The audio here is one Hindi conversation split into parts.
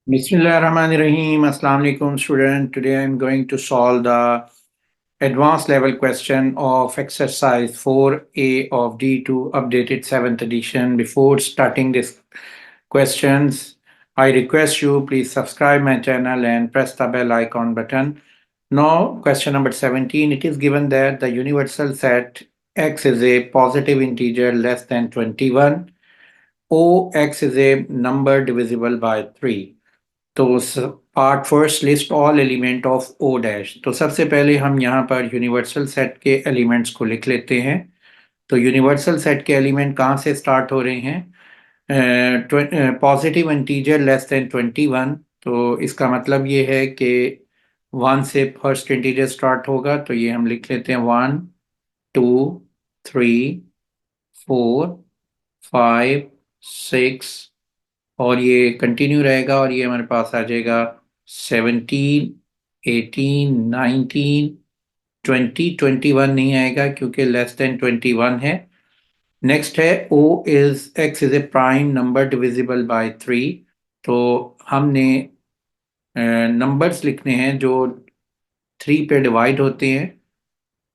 Bismillahirrahmanirrahim. Assalamu alaikum student. Today I am going to solve the advanced level question of exercise 4A of D2 updated 7th edition. Before starting this questions, I request you please subscribe my channel and press the bell icon button. Now question number 17, it is given that the universal set x is a positive integer less than 21. X is a number divisible by 3. तो part first list all element of O dash. तो सबसे पहले हम यहाँ पर यूनिवर्सल सेट के एलिमेंट्स को लिख लेते हैं। तो यूनिवर्सल सेट के एलिमेंट कहाँ से स्टार्ट हो रहे हैं? Positive integer less than 21। तो इसका मतलब ये है कि 1 से फर्स्ट इंटीजर स्टार्ट होगा। तो ये हम लिख लेते हैं 1 2 3 4 5 6 और ये कंटिन्यू रहेगा और ये हमारे पास आ जाएगा 17 18 19 20 21 नहीं आएगा क्योंकि लेस देन 21 है। नेक्स्ट है O is x is a prime number divisible by 3। तो हमने नंबर्स लिखने हैं जो 3 पे डिवाइड होते हैं।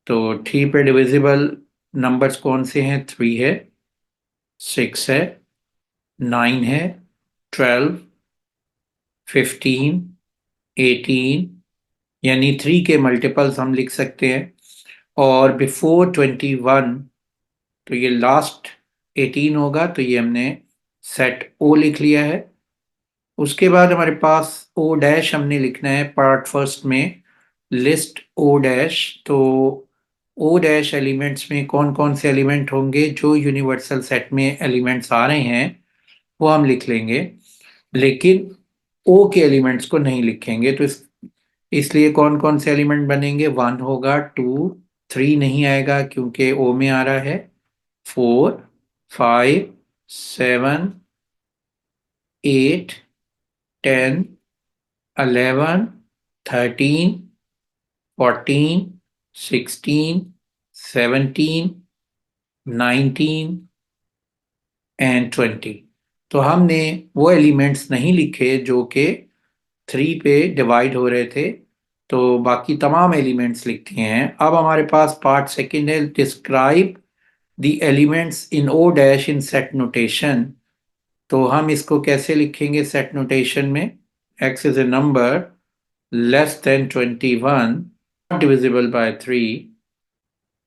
तो 3 पे डिविजिबल नंबर्स कौन से हैं? 3 है, 6 है, 9 है, 12, 15, 18, यानी 3 के मल्टीपल्स हम लिख सकते हैं। और बिफोर 21 तो ये लास्ट 18 होगा। तो ये हमने सेट ओ लिख लिया है। उसके बाद हमारे पास ओ डैश हमने लिखना है पार्ट फर्स्ट में लिस्ट ओ डैश। तो ओ डैश एलिमेंट्स में कौन कौन से एलिमेंट होंगे जो यूनिवर्सल सेट में एलिमेंट्स आ रहे हैं वो हम लिख लेंगे, लेकिन ओ के एलिमेंट्स को नहीं लिखेंगे। तो इसलिए कौन कौन से एलिमेंट बनेंगे? 1 होगा, 2, 3 नहीं आएगा क्योंकि ओ में आ रहा है, 4, 5, 7, 8, 10, 11, 13, 14, 16, 17, 19 एंड 20। तो हमने वो एलिमेंट्स नहीं लिखे जो कि 3 पे डिवाइड हो रहे थे। तो बाकी तमाम एलिमेंट्स लिख दिए हैं। अब हमारे पास पार्ट सेकंड है describe the elements in O dash in set notation. तो हम इसको कैसे लिखेंगे सेट नोटेशन में? X is a number less than 21 divisible by 3।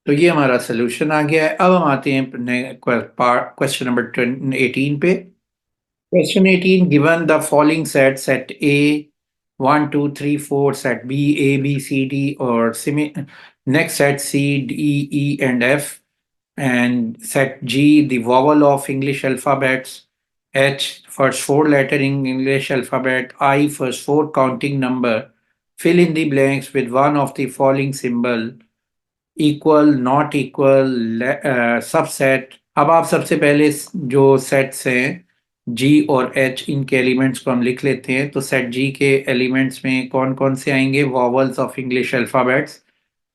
तो ये हमारा सोल्यूशन आ गया है। अब हम आते हैं क्वेश्चन नंबर 18 पे। Question 18, given the following set A, 1, 2, 3, 4, set B, A, B, C, D, or next set C, D, E, and F, and set G, the vowel of English alphabets, H, first 4 letter in English alphabet, I, first 4 counting number, fill in the blanks with one of the following symbol, equal, not equal, subset. अब आप सबसे पहले जो सेट्स हैं जी और एच, इनके एलिमेंट्स को हम लिख लेते हैं। तो सेट जी के एलिमेंट्स में कौन कौन से आएंगे? Vowels of English alphabets.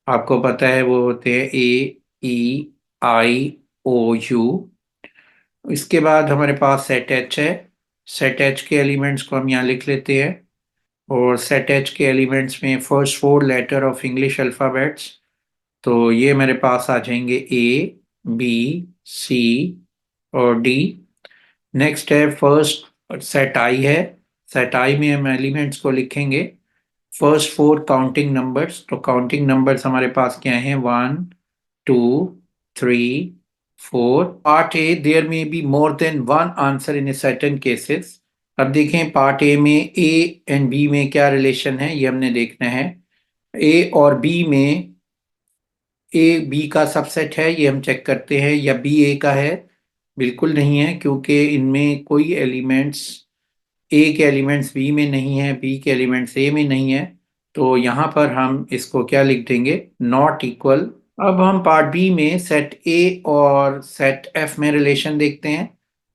आपको पता है वो होते हैं ए, ई, आई, ओ, यू। इसके बाद हमारे पास सेट एच है। सेट एच के एलिमेंट्स को हम यहाँ लिख लेते हैं। और सेट एच के एलिमेंट्स में first 4 letter of English alphabets. तो ये मेरे पास आ जाएंगे ए, बी, सी और डी। नेक्स्ट है फर्स्ट सेट आई है। सेट आई में हम एलिमेंट्स को लिखेंगे फर्स्ट 4 काउंटिंग नंबर्स। तो काउंटिंग नंबर्स हमारे पास क्या हैं? 1, 2, 3, 4। पार्ट ए, देयर में be more than one answer in certain cases. अब देखें पार्ट ए में ए एंड बी में क्या रिलेशन है ये हमने देखना है। ए और बी में ए बी का सबसेट है ये हम चेक करते हैं, या बी ए का है? बिल्कुल नहीं है क्योंकि इनमें कोई एलिमेंट्स, ए के एलिमेंट्स बी में नहीं है, बी के एलिमेंट्स ए में नहीं है। तो यहाँ पर हम इसको क्या लिख देंगे? Not equal. अब हम पार्ट बी में सेट ए और सेट एफ में रिलेशन देखते हैं।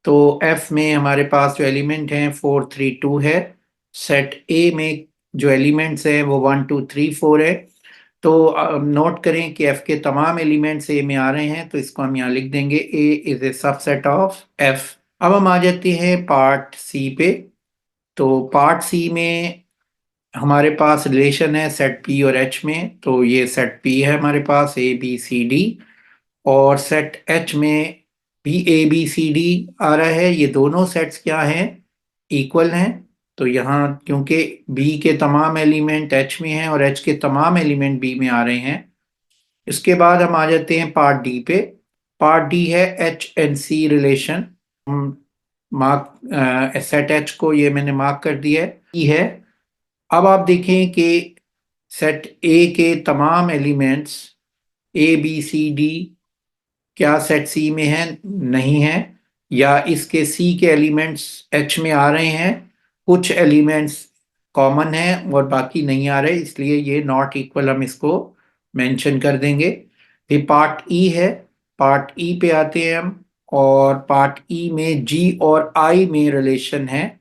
तो एफ में हमारे पास जो एलिमेंट हैं 4, 3, 2 है। सेट ए में जो एलिमेंट्स हैं वो 1, 2, 3, 4 है। तो नोट करें कि एफ के तमाम एलिमेंट्स ए में आ रहे हैं। तो इसको हम यहाँ लिख देंगे A is a subset of F. अब हम आ जाते हैं पार्ट सी पे। तो पार्ट सी में हमारे पास रिलेशन है सेट पी और एच में, तो ये सेट पी है हमारे पास ए बी सी डी, और सेट एच में भी ए बी सी डी आ रहा है। ये दोनों सेट्स क्या हैं, इक्वल हैं। तो यहाँ क्योंकि बी के तमाम एलिमेंट एच में हैं और एच के तमाम एलिमेंट बी में आ रहे हैं। इसके बाद हम आ जाते हैं पार्ट डी पे। पार्ट डी है H and C relation. Mark set H को ये मैंने मार्क कर दिया है, ई है। अब आप देखें कि सेट ए के तमाम elements A B C D क्या सेट सी में है, नहीं है, या इसके सी के एलिमेंट्स एच में आ रहे हैं, कुछ एलिमेंट्स कॉमन है और बाकी नहीं आ रहे, इसलिए ये नॉट इक्वल हम इसको मेंशन कर देंगे। फिर पार्ट ई है, पार्ट ई पे आते हैं हम, और पार्ट ई में जी और आई में रिलेशन है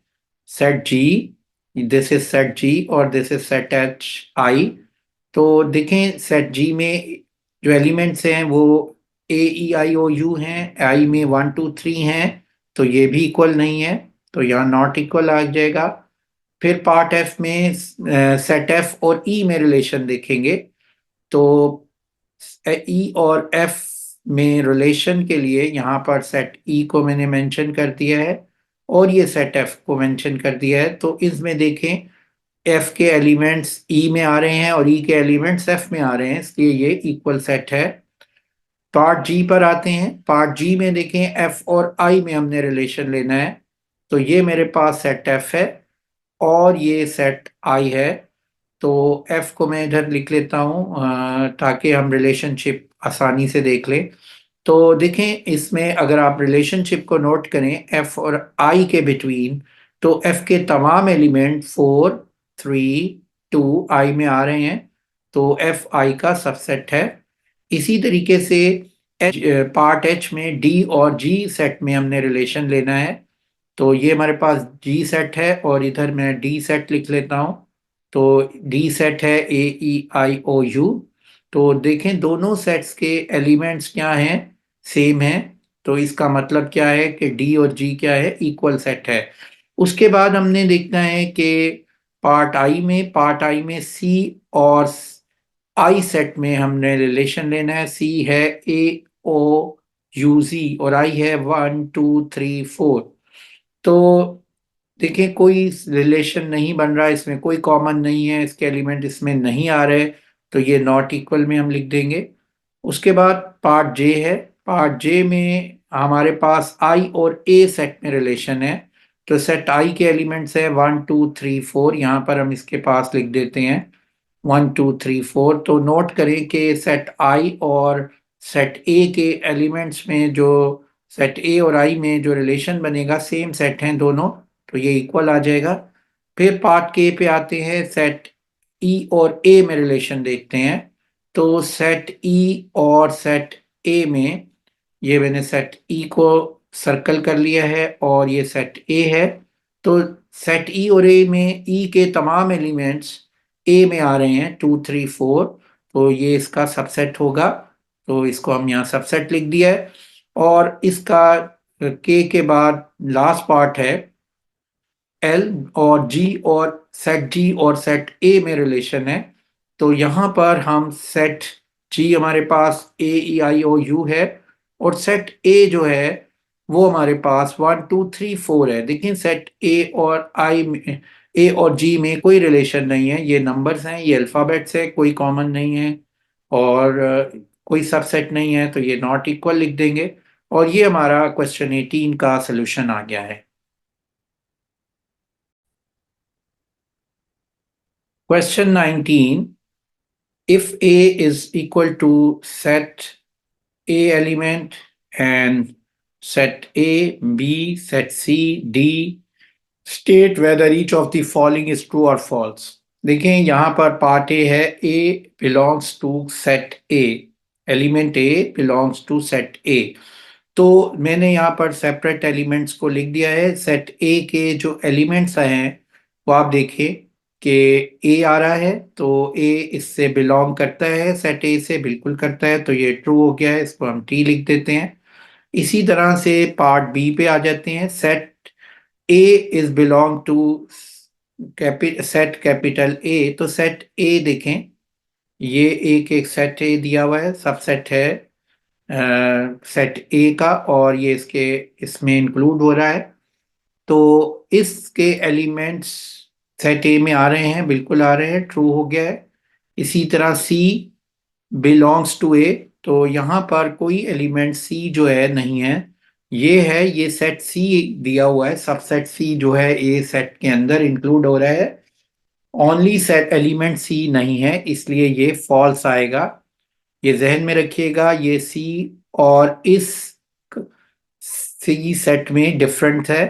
set G, this is set G और this is set H I. तो देखें सेट जी में जो एलिमेंट्स हैं वो ए ई आई ओ यू हैं, आई में 1 2 3 हैं, तो ये भी इक्वल नहीं है, तो यहाँ नॉट इक्वल आ जाएगा। फिर पार्ट एफ में सेट एफ और ई में रिलेशन देखेंगे, तो ई और एफ में रिलेशन के लिए यहाँ पर सेट ई को मैंने मेंशन कर दिया है और ये सेट एफ को मेंशन कर दिया है। तो इसमें देखें एफ के एलिमेंट्स ई में आ रहे हैं और ई के एलिमेंट्स एफ में आ रहे हैं, इसलिए ये इक्वल सेट है। पार्ट जी पर आते हैं। पार्ट जी में देखें एफ और आई में हमने रिलेशन लेना है, तो ये मेरे पास सेट एफ है और ये सेट आई है। तो एफ को मैं इधर लिख लेता हूँ ताकि हम रिलेशनशिप आसानी से देख लें। तो देखें इसमें अगर आप रिलेशनशिप को नोट करें एफ और आई के बिटवीन, तो एफ के तमाम एलिमेंट 4 3 2 आई में आ रहे हैं, तो एफ आई का सबसेट है। इसी तरीके से एच पार्ट एच में डी और जी सेट में हमने रिलेशन लेना है, तो ये हमारे पास जी सेट है और इधर मैं डी सेट लिख लेता हूँ। तो डी सेट है ए ई आई ओ यू। तो देखें दोनों सेट्स के एलिमेंट्स क्या हैं, सेम है, तो इसका मतलब क्या है कि डी और जी क्या है, इक्वल सेट है। उसके बाद हमने देखना है कि पार्ट आई में सी और आई सेट में हमने रिलेशन लेना है। सी है ए ओ यू जी और आई है 1 2 3 4। तो देखिए कोई रिलेशन नहीं बन रहा, इसमें कोई कॉमन नहीं है, इसके एलिमेंट इसमें नहीं आ रहे, तो ये नॉट इक्वल में हम लिख देंगे। उसके बाद पार्ट जे है। पार्ट जे में हमारे पास आई और ए सेट में रिलेशन है, तो सेट आई के एलिमेंट्स है 1 2 3 4, यहाँ पर हम इसके पास लिख देते हैं 1 2 3 4। तो नोट करें कि सेट आई और सेट ए के एलिमेंट्स में जो सेट ए और आई में जो रिलेशन बनेगा सेम सेट हैं दोनों, तो ये इक्वल आ जाएगा। फिर पार्ट के पे आते हैं, सेट ई और ए में रिलेशन देखते हैं। तो सेट ई और सेट ए में, ये मैंने सेट ई को सर्कल कर लिया है और ये सेट ए है। तो सेट ई और ए में ई के तमाम एलिमेंट्स ए में आ रहे हैं 2 3 4, तो ये इसका सबसेट होगा, तो इसको हम यहाँ सबसेट लिख दिया है। और इसका के बाद लास्ट पार्ट है एल और जी, और सेट ए में रिलेशन है। तो यहाँ पर हम सेट जी हमारे पास ए ई आई ओ यू है और सेट ए जो है वो हमारे पास 1 2 3 4 है। देखिए सेट ए और आई में, ए और जी में कोई रिलेशन नहीं है, ये नंबर्स हैं, ये अल्फ़ाबेट्स है, कोई कॉमन नहीं है और कोई सबसेट नहीं है, तो ये नॉट इक्वल लिख देंगे। और ये हमारा क्वेश्चन 18 का सोल्यूशन आ गया है। Question 19. If A is equal to set A element and set A, B, set C, D, state whether each of the following is true or false. देखें यहाँ पर पार्ट ए है, A belongs to set A, element A belongs to set A। तो मैंने यहाँ पर सेपरेट एलिमेंट्स को लिख दिया है। सेट ए के जो एलिमेंट्स हैं वो आप देखिए कि ए आ रहा है, तो ए इससे बिलोंग करता है, सेट ए से बिल्कुल करता है, तो ये ट्रू हो गया है, इसको हम टी लिख देते हैं। इसी तरह से पार्ट बी पे आ जाते हैं। Set A is belong to set capital A, तो सेट ए देखें, ये एक सेट ए दिया हुआ है, सबसेट है सेट ए का, और ये इसमें इंक्लूड हो रहा है। तो इसके एलिमेंट्स सेट ए में आ रहे हैं, बिल्कुल आ रहे हैं, ट्रू हो गया है। इसी तरह सी बिलोंग्स टू ए, तो यहाँ पर कोई एलिमेंट सी जो है नहीं है, ये है, ये सेट सी दिया हुआ है, सबसेट सी जो है ए सेट के अंदर इंक्लूड हो रहा है, ओनली सेट एलिमेंट सी नहीं है, इसलिए ये फॉल्स आएगा। ये जहन में रखिएगा, ये सी और इस सी सेट में डिफरेंट है,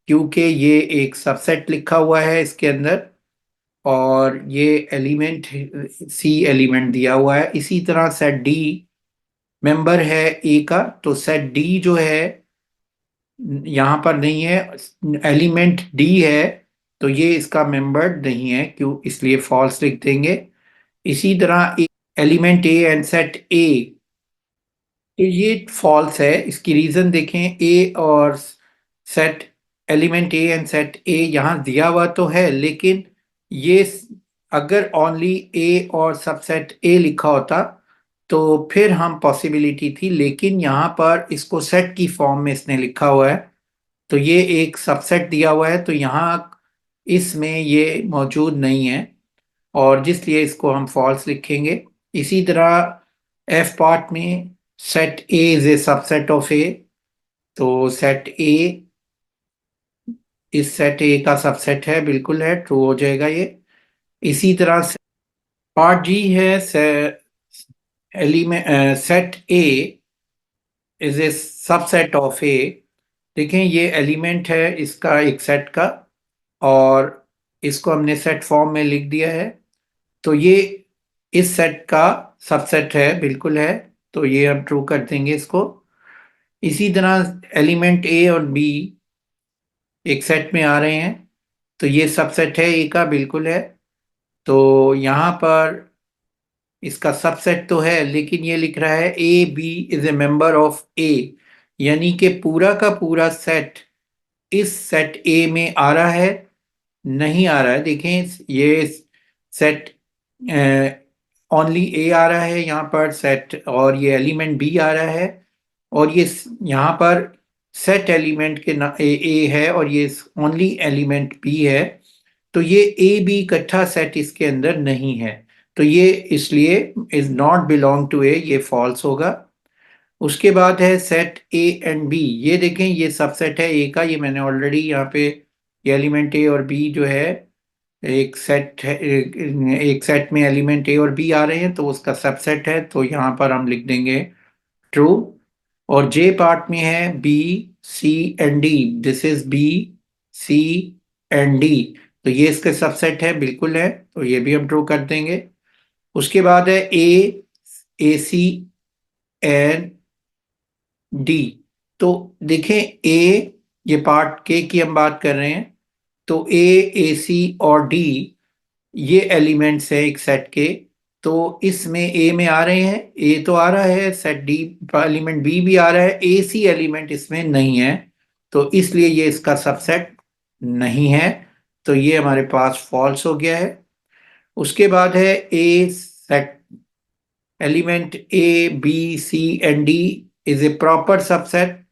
क्योंकि ये एक सबसेट लिखा हुआ है इसके अंदर, और ये एलिमेंट सी एलिमेंट दिया हुआ है। इसी तरह सेट डी मेंबर है ए का, तो सेट डी जो है यहाँ पर नहीं है, एलिमेंट डी है, तो ये इसका मेंबर नहीं है, क्यों, इसलिए फॉल्स लिख देंगे। इसी तरह एलिमेंट ए एंड सेट ए, तो ये फॉल्स है। इसकी रीजन देखें, ए और set element A and set ए यहाँ दिया हुआ तो है, लेकिन ये अगर ओनली ए और सबसेट ए लिखा होता तो फिर हम पॉसिबिलिटी थी, लेकिन यहाँ पर इसको सेट की फॉर्म में इसने लिखा हुआ है, तो ये एक सबसेट दिया हुआ है, तो यहाँ इसमें ये मौजूद नहीं है, और जिसलिए इसको हम फॉल्स लिखेंगे। इसी तरह एफ पार्ट में set A is a subset of A, तो सेट ए इस सेट ए का सबसेट है, बिल्कुल है, ट्रू हो जाएगा ये। इसी तरह से पार्ट जी है, element set A is a subset of A. देखें, ये एलिमेंट है इसका एक सेट का, और इसको हमने सेट फॉर्म में लिख दिया है, तो ये इस सेट का सबसेट है, बिल्कुल है, तो ये हम ट्रू कर देंगे इसको। इसी तरह एलिमेंट ए और बी एक सेट में आ रहे हैं, तो ये सबसेट है ए का, बिल्कुल है, तो यहाँ पर इसका सबसेट तो है, लेकिन ये लिख रहा है A B is a member of A, यानी कि पूरा का पूरा सेट इस सेट ए में आ रहा है, नहीं आ रहा है। देखें, ये सेट ओनली ए आ रहा है यहाँ पर सेट, और ये एलिमेंट बी आ रहा है, और ये यहाँ पर सेट एलिमेंट के ना ए है, और ये ओनली एलिमेंट बी है, तो ये ए बी इकट्ठा सेट इसके अंदर नहीं है, तो ये इसलिए इज नॉट बिलोंग टू ए, ये फॉल्स होगा। उसके बाद है सेट ए एंड बी, ये देखें, ये सबसेट है ए का, ये मैंने ऑलरेडी यहाँ पे, ये एलिमेंट ए और बी जो है एक सेट है, एक सेट में एलिमेंट ए और बी आ रहे हैं, तो उसका सबसेट है, तो यहाँ पर हम लिख देंगे ट्रू। और जे पार्ट में है B C and D, this is B C and D, तो ये इसके सबसेट है, बिल्कुल है, तो ये भी हम ट्रू कर देंगे। उसके बाद है ए सी एंड डी, तो देखें ए, ये पार्ट के की हम बात कर रहे हैं, तो ए सी और डी ये एलिमेंट्स है एक सेट के, तो इसमें ए में आ रहे हैं, ए तो आ रहा है, सेट डी एलिमेंट बी भी आ रहा है, ए सी एलिमेंट इसमें नहीं है, तो इसलिए ये इसका सबसेट नहीं है, तो ये हमारे पास फॉल्स हो गया है। उसके बाद है a set element A B C and D is a proper subset,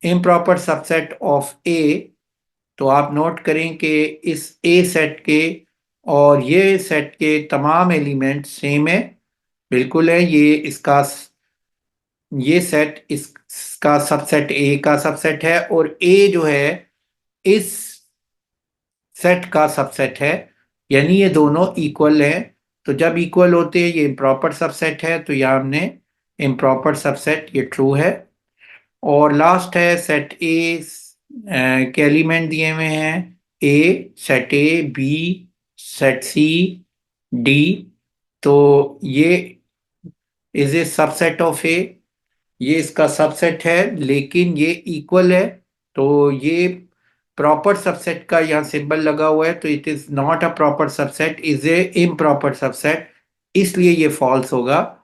improper subset of A, तो आप नोट करें कि इस ए सेट के और ये सेट के तमाम एलिमेंट सेम है, बिल्कुल है, ये सेट इसका सबसेट ए का सबसेट है, और ए जो है इस सेट का सबसेट है, यानी ये दोनों इक्वल हैं, तो जब इक्वल होते हैं ये इम्प्रॉपर सबसेट है, तो यहाँ हमने इम्प्रॉपर सबसेट, ये ट्रू है। और लास्ट है सेट ए के एलिमेंट दिए हुए हैं, a set A B set C D, तो ये is a subset of A, ये इसका सबसेट है, लेकिन ये इक्वल है, तो ये प्रॉपर सबसेट का यहाँ सिंबल लगा हुआ है, तो it is not a proper subset, is a improper subset, इसलिए ये फॉल्स होगा।